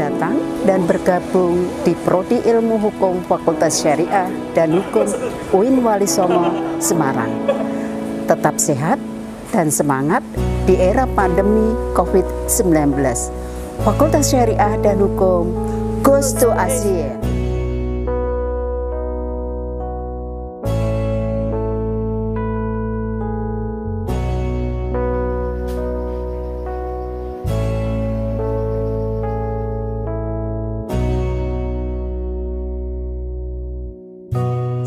datang dan bergabung di Prodi Ilmu Hukum Fakultas Syariah dan Hukum UIN Wali Songo, Semarang. Tetap sehat dan semangat di era pandemi COVID-19. Fakultas Syariah dan Hukum goes to Asia.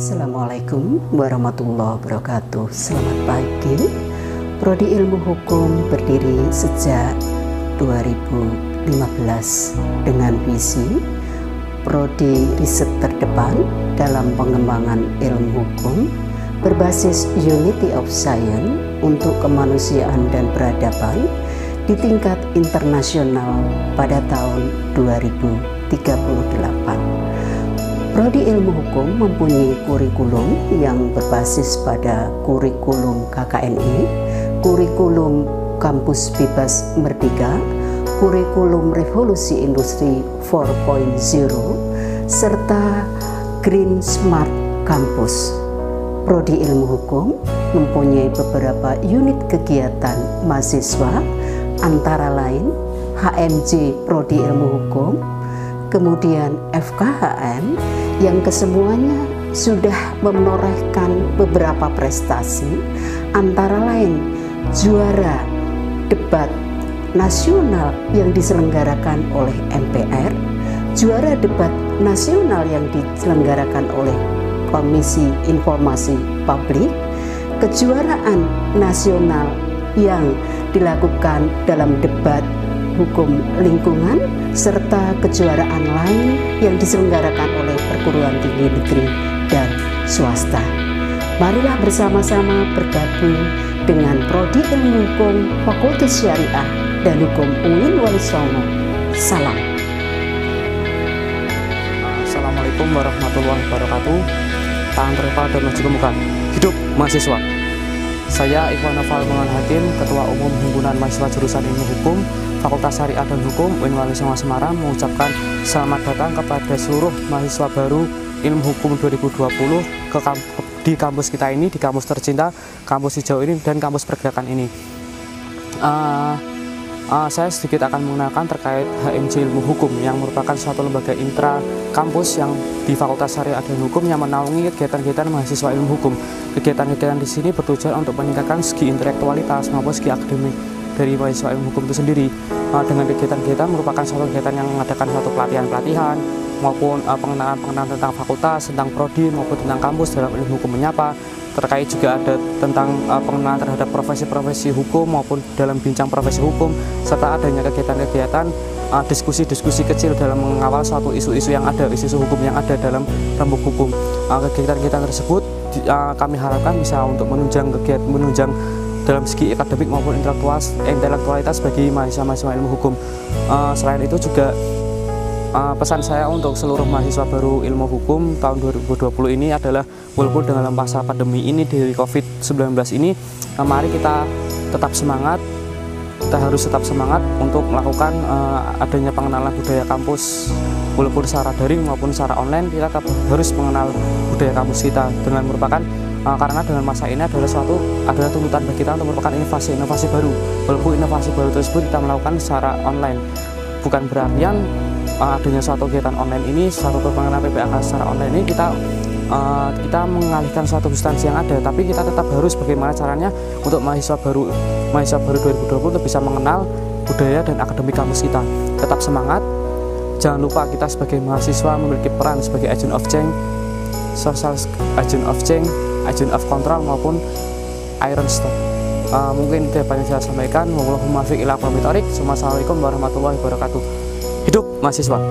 Assalamualaikum warahmatullahi wabarakatuh. Selamat pagi. Prodi Ilmu Hukum berdiri sejak 2015 dengan visi prodi riset terdepan dalam pengembangan ilmu hukum berbasis Unity of Science untuk kemanusiaan dan peradaban di tingkat internasional pada tahun 2038. Prodi Ilmu Hukum mempunyai kurikulum yang berbasis pada kurikulum KKNI, kurikulum Kampus Bebas Merdeka, kurikulum Revolusi Industri 4.0, serta Green Smart Campus. Prodi Ilmu Hukum mempunyai beberapa unit kegiatan mahasiswa, antara lain HMJ Prodi Ilmu Hukum, kemudian FKHM yang kesemuanya sudah menorehkan beberapa prestasi, antara lain juara debat nasional yang diselenggarakan oleh MPR, juara debat nasional yang diselenggarakan oleh Komisi Informasi Publik, kejuaraan nasional yang dilakukan dalam debat hukum lingkungan, serta kejuaraan lain yang diselenggarakan oleh perguruan tinggi negeri dan swasta. Marilah bersama-sama bergabung dengan Prodi Ilmu Hukum Fakultas Syariah dan Hukum UIN Wali Songo. Salam. Assalamualaikum warahmatullahi wabarakatuh. Tangan terdepan dan maju ke muka. Hidup mahasiswa. Saya Ikhwan Noval Mangan Hakim, Ketua Umum Himpunan Mahasiswa Jurusan Ilmu Hukum Fakultas Syariah dan Hukum UIN Wali Songo Semarang mengucapkan selamat datang kepada seluruh mahasiswa baru Ilmu Hukum 2020 di kampus kita ini, di kampus tercinta, kampus hijau ini, dan kampus pergerakan ini. Saya sedikit akan mengenalkan terkait HMJ Ilmu Hukum yang merupakan suatu lembaga intra kampus yang di Fakultas Syariah dan Hukum yang menaungi kegiatan-kegiatan mahasiswa ilmu hukum. Kegiatan-kegiatan di sini bertujuan untuk meningkatkan segi intelektualitas maupun segi akademik dari mahasiswa ilmu hukum itu sendiri. Dengan kegiatan-kegiatan merupakan suatu kegiatan yang mengadakan suatu pelatihan-pelatihan maupun pengenalan tentang fakultas, tentang prodi maupun tentang kampus dalam ilmu hukum menyapa. Terkait juga ada tentang pengenalan terhadap profesi-profesi hukum maupun dalam bincang profesi hukum, serta adanya kegiatan-kegiatan diskusi-diskusi kecil dalam mengawal suatu isu-isu yang ada, isu-isu hukum yang ada dalam rembuk hukum. Kegiatan-kegiatan tersebut kami harapkan bisa untuk menunjang dalam segi akademik maupun intelektualitas bagi mahasiswa-mahasiswa ilmu hukum. Selain itu juga pesan saya untuk seluruh mahasiswa baru ilmu hukum tahun 2020 ini adalah, walaupun dengan masa pandemi ini dari COVID-19 ini, mari kita tetap semangat. Kita harus tetap semangat untuk melakukan adanya pengenalan budaya kampus, walaupun secara daring maupun secara online. Kita tetap harus mengenal budaya kampus kita dengan merupakan karena dengan masa ini adalah tuntutan bagi kita untuk merupakan inovasi baru. Walaupun inovasi baru tersebut kita melakukan secara online, bukan berarti adanya suatu kegiatan online ini, suatu pengenalan PPAK secara online ini kita mengalihkan suatu substansi yang ada, tapi kita tetap harus bagaimana caranya untuk mahasiswa baru 2020 untuk bisa mengenal budaya dan akademik kampus kita. Tetap semangat. Jangan lupa kita sebagai mahasiswa memiliki peran sebagai agent of change, social agent of change, agent of control maupun iron stone. Mungkin itu yang saya sampaikan. Wabillahi taufiq wal hidayah. Wassalamualaikum warahmatullahi wabarakatuh. Hidup mahasiswa.